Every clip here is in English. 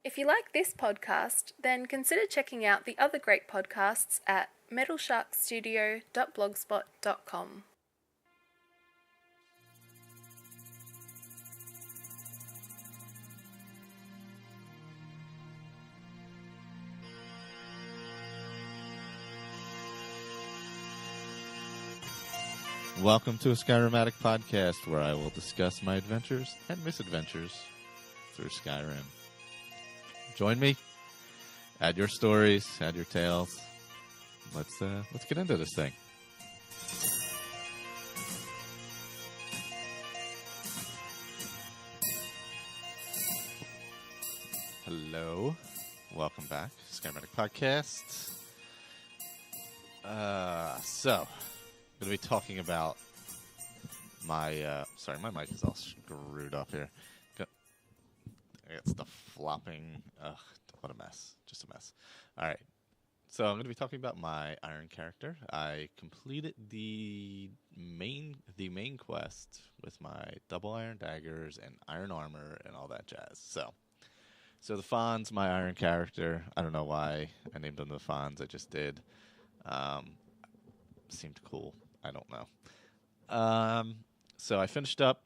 If you like this podcast, then consider checking out the other great podcasts at metalsharkstudio.blogspot.com. Welcome to a Skyrim Addict podcast, where I will discuss my adventures and misadventures through Skyrim. Join me. Add your stories. Add your tales. Let's get into this thing. Hello. Welcome back. Skyrim Addict podcast. I'm going to be talking about my, sorry, my mic is all screwed up here. It's the flopping, what a mess, just a mess. All right, so I'm going to be talking about my Iron character. I completed the main quest with my double Iron daggers and Iron armor and all that jazz. So the Fawn's my Iron character. I don't know why I named them the Fawns, I just did. Seemed cool. I don't know. So I finished up.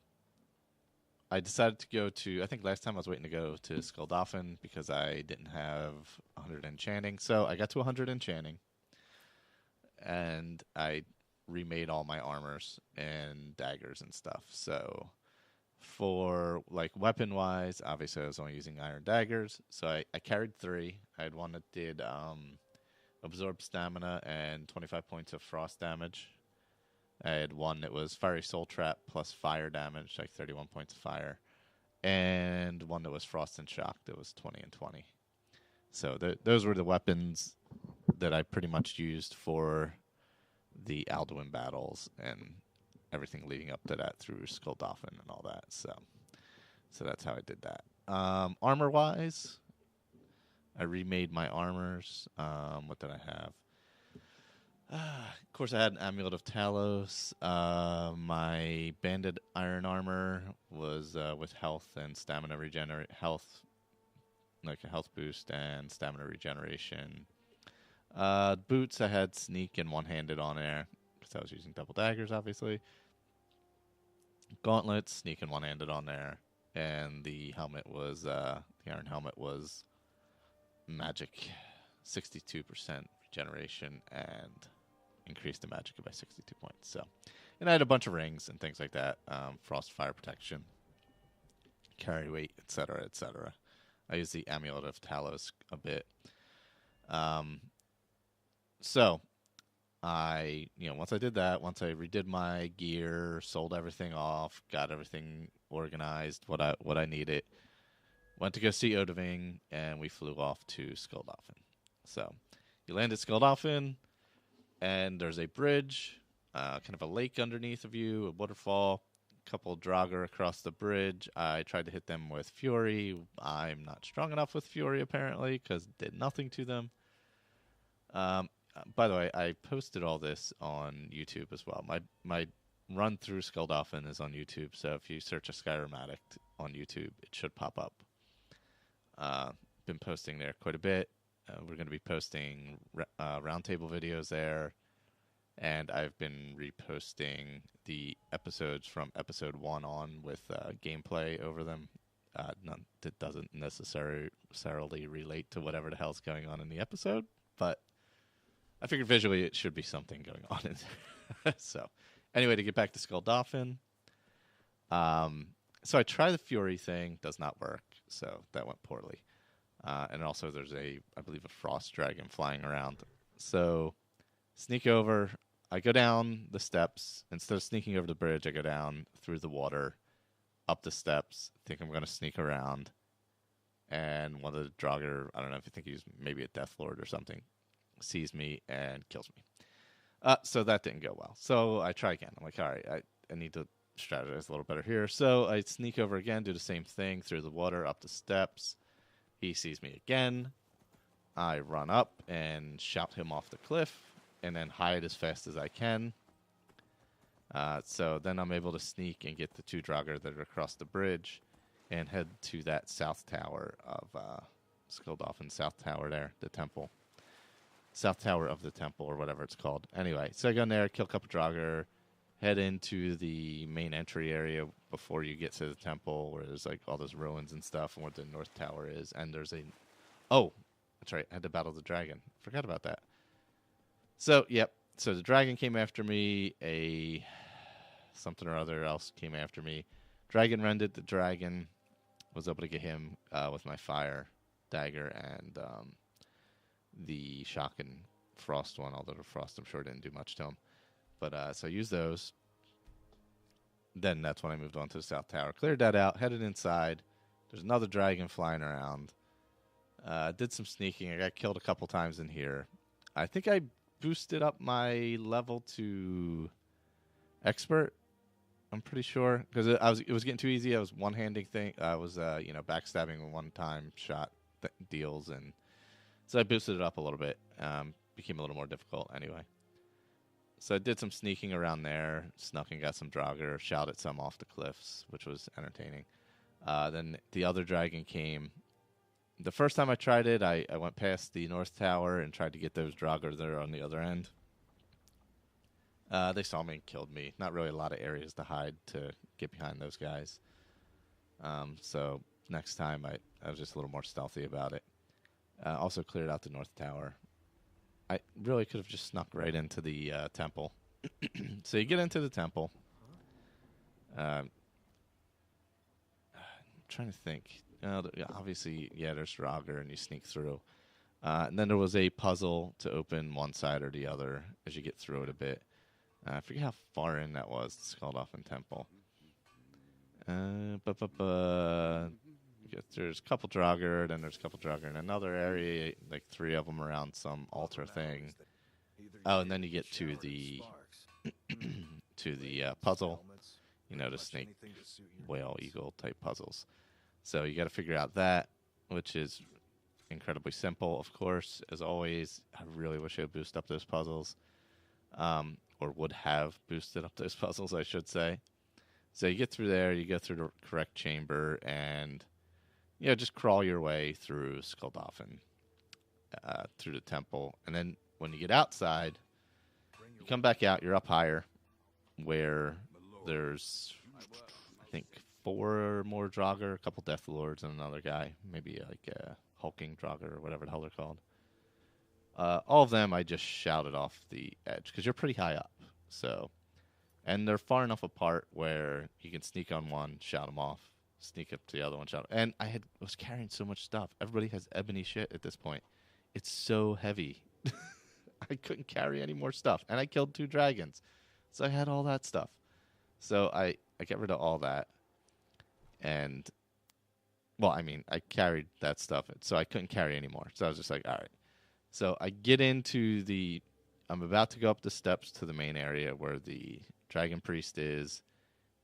I decided to go to, I think last time I was waiting to go to Skulldolphin because I didn't have 100 enchanting. So I got to 100 enchanting, and I remade all my armors and daggers and stuff. So for like weapon-wise, obviously I was only using iron daggers. So I carried 3. I had one that did absorb stamina and 25 points of frost damage. I had one that was Fiery Soul Trap plus fire damage, like 31 points of fire. And one that was Frost and Shock that was 20 and 20. So those were the weapons that I pretty much used for the Alduin battles and everything leading up to that through Skulldolphin and all that. So that's how I did that. Armor-wise, I remade my armors. What did I have? Of course, I had an Amulet of Talos. My Banded Iron Armor was with health and stamina health, like a health boost and stamina regeneration. Boots, I had Sneak and One-Handed on there because I was using double daggers, obviously. Gauntlets, Sneak and One-Handed on there. And the helmet was, the Iron Helmet was magic, 62% regeneration, and increased the magic by 62 points. So, and I had a bunch of rings and things like that, frost, fire protection, carry weight, etc., etc. I used the Amulet of Talos a bit. So I, once I did that, once I redid my gear, sold everything off, got everything organized, what I needed, went to go see Odoving, and we flew off to Skulldolphin. So you land at Skulldolphin, and there's a bridge, kind of a lake underneath of you, a waterfall, a couple Draugr across the bridge. I tried to hit them with Fury. I'm not strong enough with Fury, apparently, because it did nothing to them. By the way, I posted all this on YouTube as well. My run through Skulldolphin is on YouTube, so if you search a Skyrim Addict on YouTube, it should pop up. Been posting there quite a bit. We're going to be posting roundtable videos there, and I've been reposting the episodes from episode 1 on with gameplay over them. None that doesn't necessarily relate to whatever the hell's going on in the episode, but I figured visually it should be something going on in there. So anyway, to get back to Skulldolphin, so I try the Fury thing, does not work, so that went poorly. And also there's I believe a frost dragon flying around. So sneak over. I go down the steps. Instead of sneaking over the bridge, I go down through the water, up the steps, think I'm going to sneak around. And one of the Draugr, I don't know if you think he's maybe a Death Lord or something, sees me and kills me. So that didn't go well. So I try again. I'm like, all right, I need to strategize a little better here. So I sneak over again, do the same thing, through the water, up the steps. He sees me again. I run up and shout him off the cliff and then hide as fast as I can. So then I'm able to sneak and get the 2 Draugr that are across the bridge and head to that south tower of Skulldolphin South Tower there, the temple. South Tower of the temple, or whatever it's called. Anyway, so I go in there, kill a couple Draugr, head into the main entry area before you get to the temple, where there's like all those ruins and stuff, and where the North Tower is. And there's a... Oh, that's right, I had to battle the dragon. Forgot about that. So, yep. So the dragon came after me. Something or other else came after me. Dragon rended the dragon. Was able to get him with my fire dagger and the shock and frost one, although the frost I'm sure didn't do much to him. But so I used those. Then that's when I moved on to the South Tower. Cleared that out, headed inside. There's another dragon flying around. Did some sneaking. I got killed a couple times in here. I think I boosted up my level to expert. I'm pretty sure because it was getting too easy. I was one-handing thing. I was backstabbing with one-time shot deals, and so I boosted it up a little bit. Became a little more difficult anyway. So I did some sneaking around there, snuck and got some Draugr, shouted some off the cliffs, which was entertaining. Then the other dragon came. The first time I tried it, I went past the North Tower and tried to get those Draugr there on the other end. They saw me and killed me. Not really a lot of areas to hide to get behind those guys. So next time I was just a little more stealthy about it. Also cleared out the North Tower. I really could have just snuck right into the temple. So you get into the temple. I'm trying to think. Obviously, there's Draugr, and you sneak through. And then there was a puzzle to open one side or the other as you get through it a bit. I forget how far in that was, the Skulldolphin Temple. There's a couple Draugr, then there's a couple Draugr in another area, like 3 of them around some altar thing. Oh, and then you get to the puzzle, the snake, whale, eagle type puzzles. So you got to figure out that, which is incredibly simple, of course, as always. I really wish I would boost up those puzzles, or would have boosted up those puzzles, I should say. So you get through there, you go through the correct chamber, and just crawl your way through Skulldolphin, through the temple. And then when you get outside, you come back out, you're up higher, where there's, I think, 4 more Draugr, a couple Death Lords, and another guy, maybe like a hulking Draugr or whatever the hell they're called. All of them I just shouted off the edge, because you're pretty high up. So, and they're far enough apart where you can sneak on one, shout them off, sneak up to the other one, shout. And I was carrying so much stuff. Everybody has ebony shit at this point. It's so heavy. I couldn't carry any more stuff. And I killed 2 dragons. So I had all that stuff. So I got rid of all that. And, well, I mean, I carried that stuff. So I couldn't carry anymore. So I was just like, all right. So I get into I'm about to go up the steps to the main area where the dragon priest is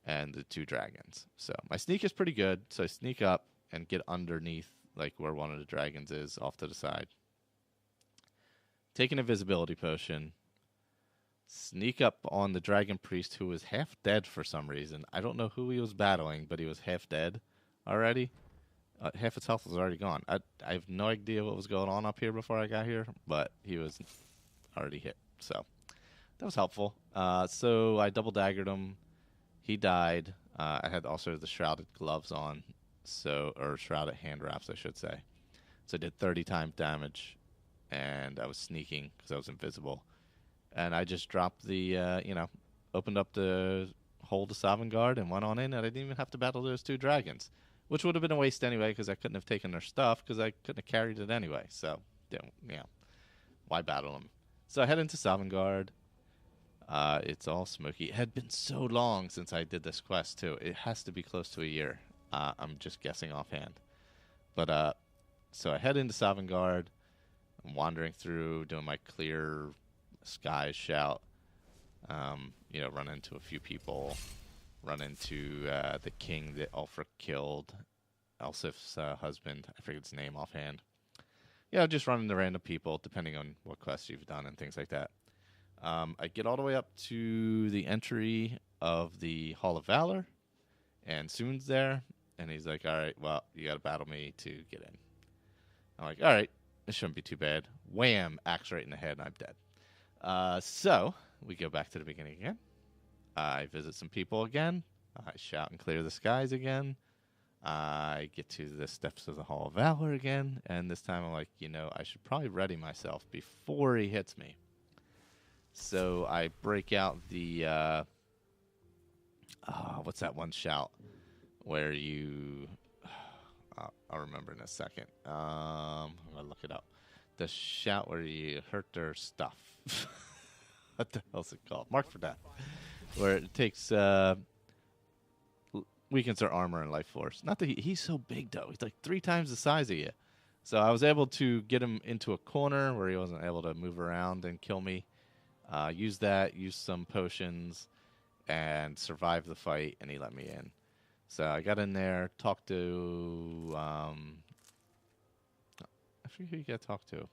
and the 2 dragons. So my sneak is pretty good. So I sneak up and get underneath, like where one of the dragons is, off to the side. Take an invisibility potion. Sneak up on the dragon priest, who was half dead for some reason. I don't know who he was battling, but he was half dead already. Half his health was already gone. I have no idea what was going on up here before I got here, but he was already hit. So that was helpful. So I double daggered him. He died. I had also the shrouded gloves on, or shrouded hand wraps, I should say. So I did 30 times damage, and I was sneaking because I was invisible. And I just dropped opened up the hole to Sovngarde and went on in, and I didn't even have to battle those 2 dragons, which would have been a waste anyway because I couldn't have taken their stuff because I couldn't have carried it anyway. So, why battle them? So I head into Sovngarde. It's all smoky. It had been so long since I did this quest, too. It has to be close to a year. I'm just guessing offhand. But, so I head into Sovngarde. I'm wandering through, doing my clear skies shout. Run into a few people. Run into the king that Ulfric killed. Elsif's husband. I forget his name offhand. Just run into random people, depending on what quests you've done and things like that. I get all the way up to the entry of the Hall of Valor, and Soon's there, and he's like, all right, well, you got to battle me to get in. I'm like, all right, this shouldn't be too bad. Wham! Axe right in the head, and I'm dead. So we go back to the beginning again. I visit some people again. I shout and clear the skies again. I get to the steps of the Hall of Valor again, and this time I'm like, I should probably ready myself before he hits me. So I break out the, what's that one shout where you, I'll remember in a second. I'm going to look it up. The shout where you hurt their stuff. What the hell's it called? Mark for death. Where it takes, weakens their armor and life force. Not that he's so big, though. He's like 3 times the size of you. So I was able to get him into a corner where he wasn't able to move around and kill me. Use some potions, and survive the fight, and he let me in. So I got in there, talked to, I forget who you got to talk to.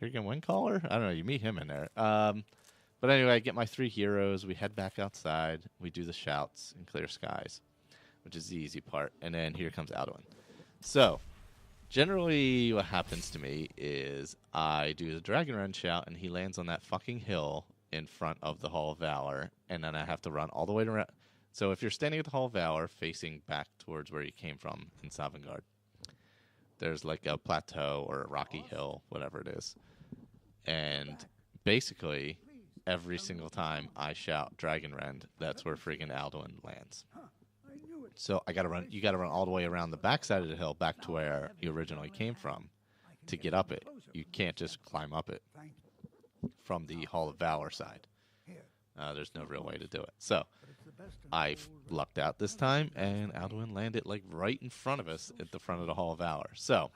Jurgen Windcaller? I don't know, you meet him in there. But anyway, I get my 3 heroes, we head back outside, we do the shouts and clear skies, which is the easy part, and then here comes Alduin. So, generally what happens to me is I do the Dragonrend shout, and he lands on that fucking hill in front of the Hall of Valor, and then I have to run all the way around. So if you're standing at the Hall of Valor, facing back towards where you came from in Sovngarde, there's like a plateau or a rocky hill, whatever it is. And basically, every single time I shout Dragonrend, that's where friggin' Alduin lands. So I gotta run. You gotta run all the way around the backside of the hill back to where you originally came from to get up it. You can't just climb up it from the Hall of Valor side. There's no real way to do it. So I've lucked out this time, and Alduin landed like right in front of us at the front of the Hall of Valor. So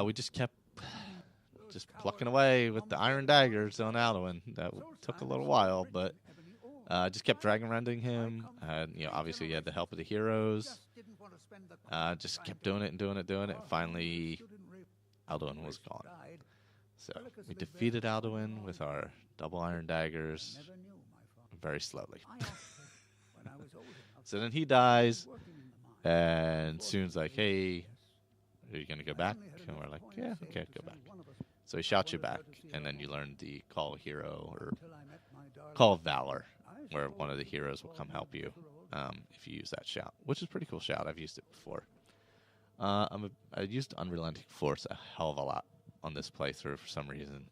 we just kept plucking away with the iron daggers on Alduin. That took a little while, but just kept Dragonrending him. Obviously, he had the help of the heroes. Just kept doing it. And finally, Alduin was gone. So we defeated Alduin with our double iron daggers very slowly. So then he dies, and Soon's like, hey, are you going to go back? And we're like, yeah, okay, go back. So he shouts you back, and then you learn the Call of Hero or Call of Valor, where one of the heroes will come help you if you use that shout, which is a pretty cool shout. I've used it before. I used Unrelenting Force a hell of a lot on this playthrough for some reason.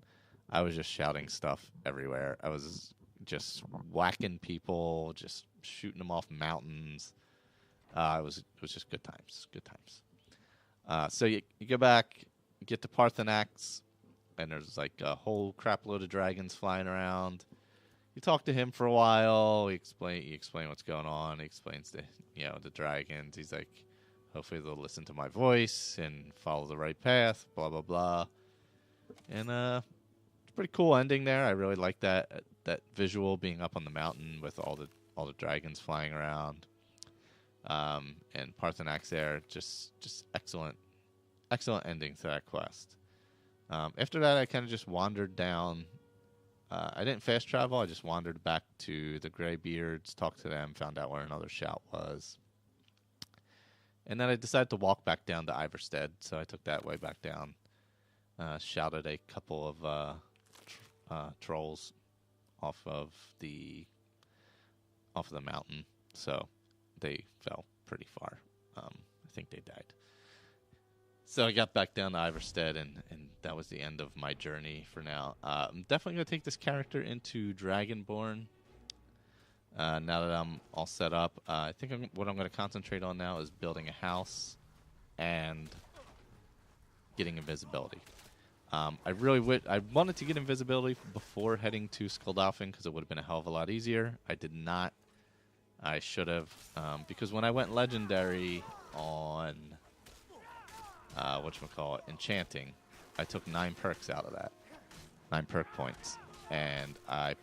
I was just shouting stuff everywhere. I was just whacking people, just shooting them off mountains. It was just good times. So you go back, get to Parthenax, and there's like a whole crap load of dragons flying around. You talk to him for a while. You explain what's going on. He explains the dragons. He's like, hopefully they'll listen to my voice and follow the right path. Blah blah blah. And it's a pretty cool ending there. I really like that visual being up on the mountain with all the dragons flying around. And Parthenax there, just excellent ending to that quest. After that, I kind of just wandered down. I didn't fast travel. I just wandered back to the Greybeards, talked to them, found out where another shout was. And then I decided to walk back down to Iverstead, so I took that way back down. Shouted a couple of trolls off of the mountain, so they fell pretty far. I think they died. So I got back down to Iverstead, and that was the end of my journey for now. I'm definitely going to take this character into Dragonborn now that I'm all set up. I think what I'm going to concentrate on now is building a house and getting invisibility. I wanted to get invisibility before heading to Skuldalfin because it would have been a hell of a lot easier. I did not. I should have, because when I went legendary on enchanting, I took 9 perks out of that, 9 perk points, and I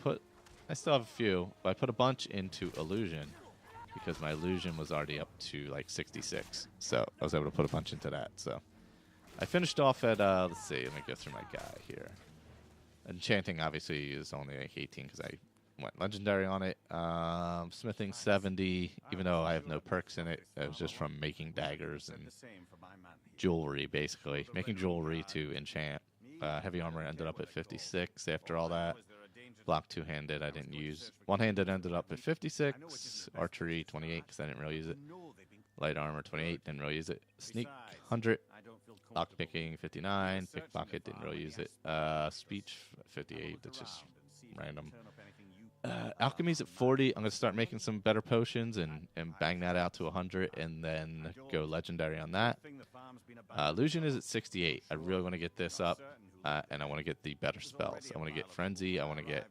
still have a few, but I put a bunch into illusion because my illusion was already up to like 66, so I was able to put a bunch into that. So I finished off at let's see, let me go through my guy here. Enchanting obviously is only like 18 because I went legendary on it. Smithing 70, even though I have no perks in it. It was just from making daggers and jewelry, basically. Making jewelry to enchant. Heavy armor ended up at 56 after all that. Block two-handed I didn't use. One-handed ended up at 56. Archery 28 because I didn't really use it. Light armor 28, didn't really use it. Sneak 100. Lockpicking 59. Pickpocket, didn't really use it. Speech 58, that's just random. Alchemy's at 40. I'm going to start making some better potions and bang that out to 100 and then go legendary on that. Illusion is at 68. I really want to get this up, and I want to get the better spells. I want to get Frenzy. I want to get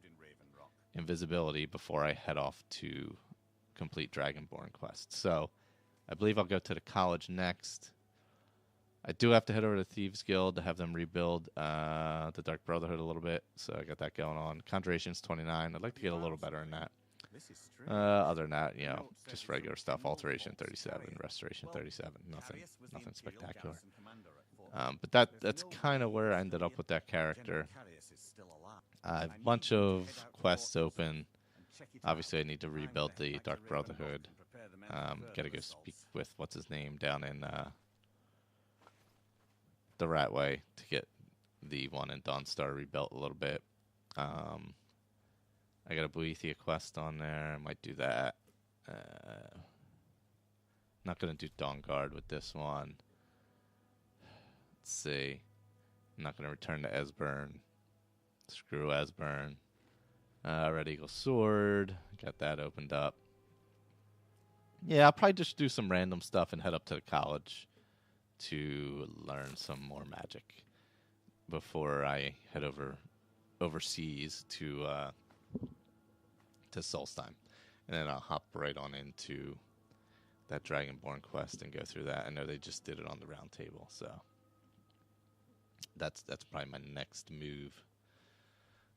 Invisibility before I head off to complete Dragonborn quest. So I believe I'll go to the college next. I do have to head over to Thieves Guild to have them rebuild the Dark Brotherhood a little bit, so I got that going on. Conjuration's 29. I'd like to get a little better in that. Other than that, you know, just regular stuff. Alteration 37, Restoration 37. Nothing spectacular. But that's kind of where I ended up with that character. I have a bunch of quests open. Obviously, I need to rebuild the Dark Brotherhood. Got to go speak with what's his name down in the Ratway to get the one in Dawnstar rebuilt a little bit. I got a Boethia quest on there. I might do that. Not going to do Dawnguard with this one. Let's see. I'm not going to return to Esbern. Screw Esbern. Red Eagle Sword. Got that opened up. Yeah, I'll probably just do some random stuff and head up to the college to learn some more magic before I head overseas to Solstheim. And then I'll hop right on into that Dragonborn quest and go through that. I know they just did it on the round table, so that's probably my next move.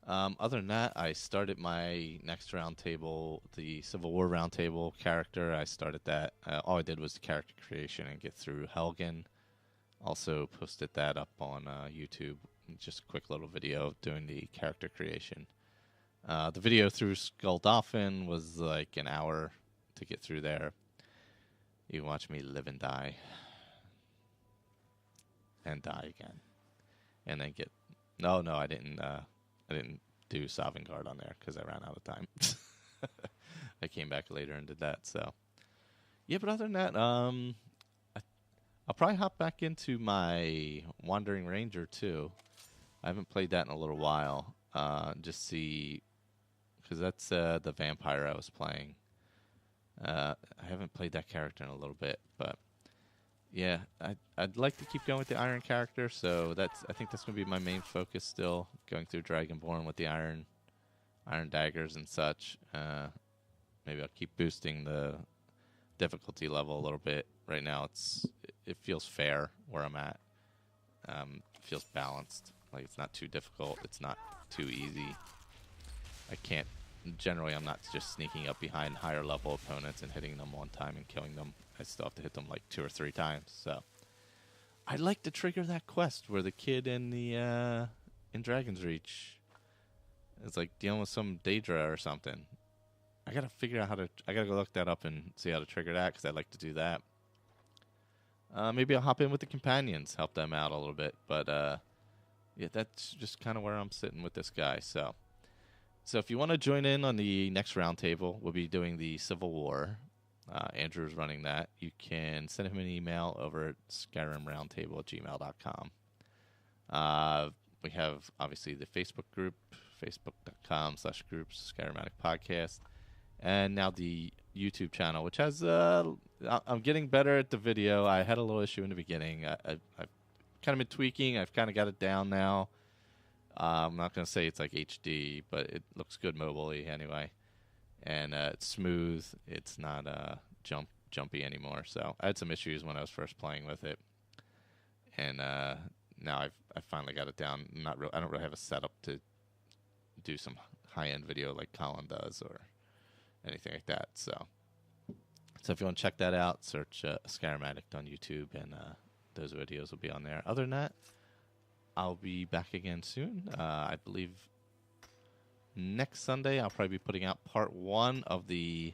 Other than that, I started my next round table, the Civil War round table character. I started that. All I did was the character creation and get through Helgen. Also posted that up on YouTube. Just a quick little video doing the character creation. The video through Skulldolphin was like an hour to get through there. You can watch me live and die. And die again. And then get... No, I didn't do Sovngarde on there because I ran out of time. I came back later and did that, so... Yeah, but other than that, I'll probably hop back into my Wandering Ranger, too. I haven't played that in a little while. Just see... Because that's the vampire I was playing. I haven't played that character in a little bit, but... Yeah, I'd like to keep going with the Iron character, so I think that's going to be my main focus still, going through Dragonborn with the Iron daggers and such. Maybe I'll keep boosting the difficulty level a little bit. Right now, it feels fair where I'm at. It feels balanced. Like, it's not too difficult. It's not too easy. Generally, I'm not just sneaking up behind higher level opponents and hitting them one time and killing them. I still have to hit them like 2 or 3 times. So I'd like to trigger that quest where the kid in Dragon's Reach is like dealing with some Daedra or something. I gotta figure out I gotta go look that up and see how to trigger that because I'd like to do that. Maybe I'll hop in with the companions, help them out a little bit. But yeah, that's just kind of where I'm sitting with this guy. So if you want to join in on the next roundtable, we'll be doing the Civil War. Andrew's running that. You can send him an email over at skyrimroundtable@gmail.com. We have, obviously, the Facebook group, facebook.com/groups, Skyrim Addict Podcast. And now the YouTube channel, which has... I'm getting better at the video. I had a little issue in the beginning. I've kind of been tweaking. I've kind of got it down now. I'm not going to say it's like HD, but it looks good mobilely anyway. And it's smooth. It's not jumpy anymore. So I had some issues when I was first playing with it. And now I've finally got it down. I don't really have a setup to do some high-end video like Colin does or anything like that. So if you want to check that out, search Skyrim Addict on YouTube, and those videos will be on there. Other than that, I'll be back again soon. I believe next Sunday, I'll probably be putting out part 1 of the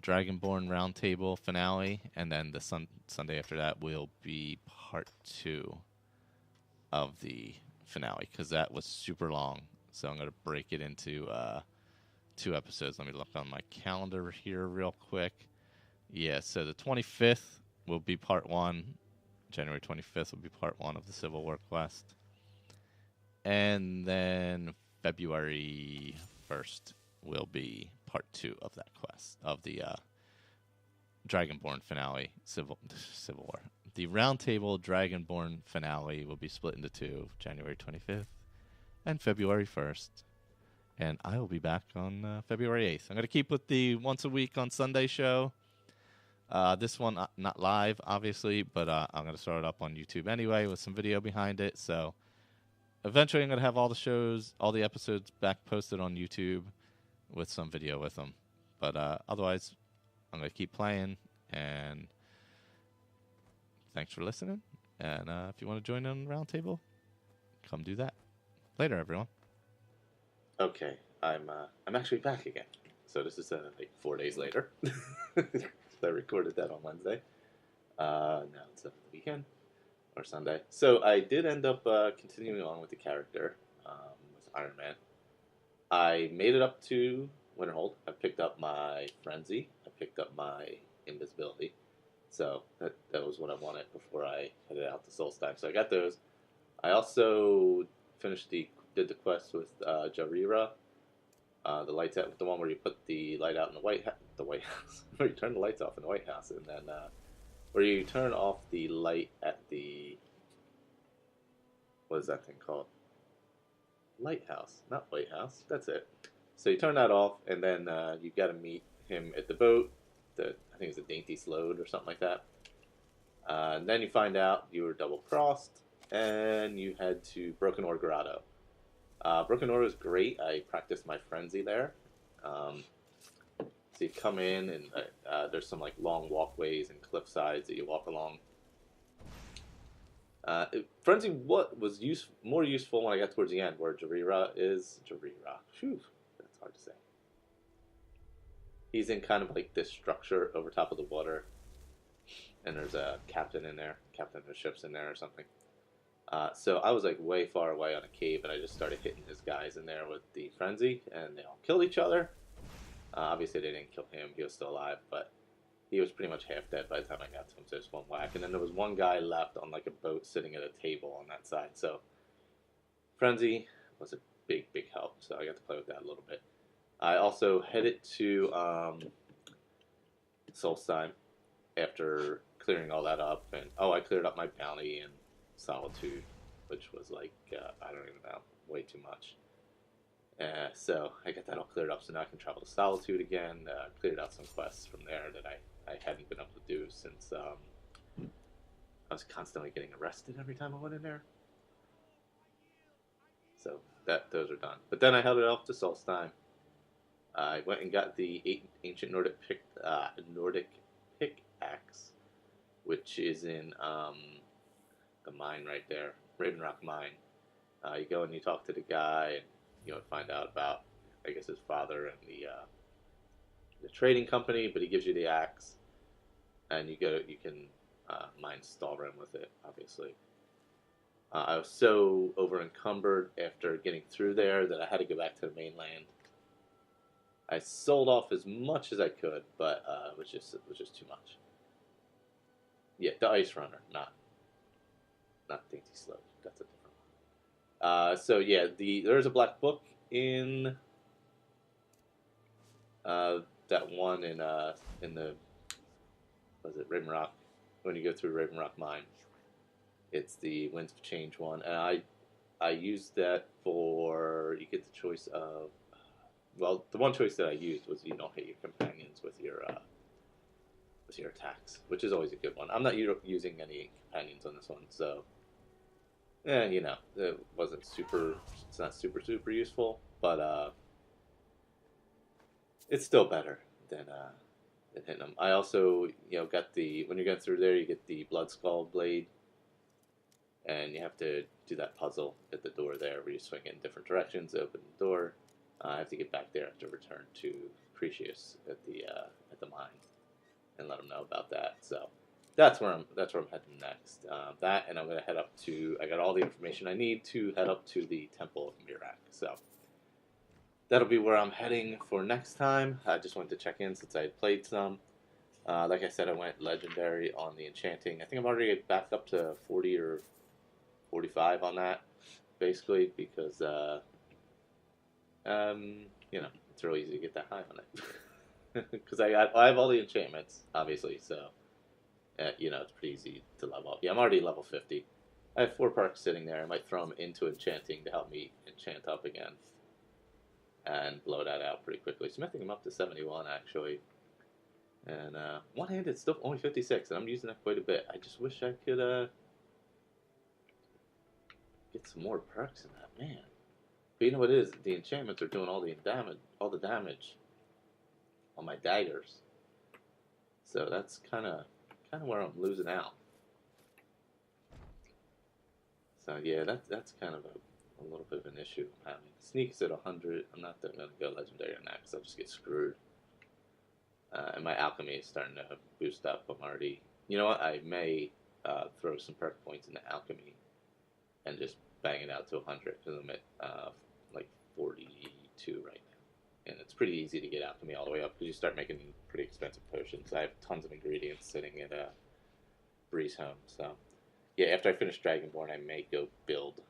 Dragonborn Roundtable finale, and then the Sunday after that will be part 2 of the finale, because that was super long. So I'm going to break it into 2 episodes. Let me look on my calendar here real quick. Yeah, so the 25th will be part 1. January 25th will be part 1 of the Civil War quest. And then February 1st will be part 2 of that quest, of the Dragonborn finale, Civil War. The Roundtable Dragonborn finale will be split into 2, January 25th and February 1st. And I will be back on February 8th. I'm going to keep with the once a week on Sunday show. This one, not live, obviously, but I'm going to start it up on YouTube anyway with some video behind it. So eventually I'm going to have all the episodes back posted on YouTube with some video with them. But otherwise, I'm going to keep playing. And thanks for listening. And if you want to join in on the roundtable, come do that. Later, everyone. Okay, I'm actually back again. So this is like 4 days later. I recorded that on Wednesday. Now it's the weekend or Sunday. So I did end up continuing on with the character with Iron Man. I made it up to Winterhold. I picked up my Frenzy. I picked up my Invisibility. So that was what I wanted before I headed out to Solstheim. So I got those. I also did the quest with Jarira. The lights out, the one where you put the light out in the White House, where you turn the lights off in the White House, and then where you turn off the light at the, what is that thing called? Lighthouse, not White House. That's it. So you turn that off, and then you got to meet him at the boat. I think it's a Dainty Slode or something like that. And then you find out you were double crossed, and you head to Broken Ore Grotto. Broken Ore is great. I practiced my Frenzy there. So you come in, and there's some like long walkways and cliff sides that you walk along. Frenzy was more useful when I got towards the end, where Jarira. Phew, that's hard to say. He's in kind of like this structure over top of the water, and there's a captain in there, captain of the ship's in there or something. So I was like way far away on a cave, and I just started hitting his guys in there with the Frenzy, and they all killed each other. Obviously they didn't kill him, he was still alive, but he was pretty much half dead by the time I got to him, so just one whack. And then there was one guy left on like a boat sitting at a table on that side, so Frenzy was a big help, so I got to play with that a little bit. I also headed to Solstheim after clearing all that up, and I cleared up my bounty and Solitude, which was like, I don't even know, way too much. So I got that all cleared up, so now I can travel to Solitude again. Cleared out some quests from there that I hadn't been able to do since I was constantly getting arrested every time I went in there. So those are done. But then I held it off to Solstheim. I went and got the ancient Nordic pickaxe, which is in the mine right there, Raven Rock Mine. You go and you talk to the guy, and you find out about, I guess, his father and the trading company. But he gives you the axe, and you can mine Stalrim with it. Obviously, I was so over encumbered after getting through there that I had to go back to the mainland. I sold off as much as I could, but it was just too much. Yeah, the Ice Runner, not Dainty Slode. That's a different one. So yeah, there's a black book in that one in the, was it Raven Rock? When you go through Raven Rock Mine, it's the Winds of Change one, and I used that for, you get the choice of, well, the one choice that I used was you don't hit your companions with your attacks, which is always a good one. I'm not using any companions on this one, so it wasn't super. It's not super useful, but it's still better than hitting them. I also got when you get through there, you get the Blood Skull blade, and you have to do that puzzle at the door there where you swing in different directions, open the door. I have to get back there. I have to return to Precious at the mine and let them know about that. So that's where I'm heading next. That, and I'm gonna head up to. I got all the information I need to head up to the Temple of Mirak. So that'll be where I'm heading for next time. I just wanted to check in since I had played some. Like I said, I went legendary on the enchanting. I think I'm already back up to 40 or 45 on that, basically, because it's real easy to get that high on it. Because I have all the enchantments, obviously, so it's pretty easy to level up. Yeah, I'm already level 50. I have 4 perks sitting there. I might throw them into enchanting to help me enchant up again and blow that out pretty quickly. Smithing them up to 71, actually. And one-handed still only 56, and I'm using that quite a bit. I just wish I could get some more perks in that, man. But you know what it is? The enchantments are doing all the damage on my daggers. So that's kind of where I'm losing out. So yeah, that's kind of a little bit of an issue I'm having. Sneak's at 100. I'm not going to go legendary on that because I'll just get screwed. And my alchemy is starting to boost up. I'm already... You know what? I may throw some perk points into alchemy and just bang it out to 100 because I'm at like 42 right now. And it's pretty easy to get alchemy all the way up because you start making pretty expensive potions. I have tons of ingredients sitting at Breeze Home. So, yeah, after I finish Dragonborn, I may go build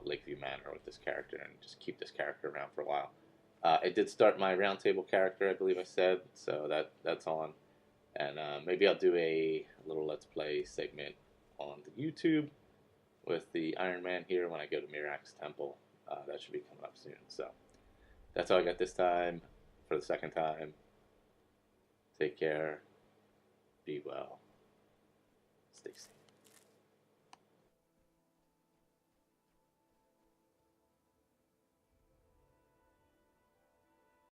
Lakeview Manor with this character and just keep this character around for a while. I did start my roundtable character, I believe I said, so that's on. And maybe I'll do a little Let's Play segment on the YouTube with the Iron Man here when I go to Mirak's Temple. That should be coming up soon. So that's all I got this time for the second time. Take care. Be well. Stay safe.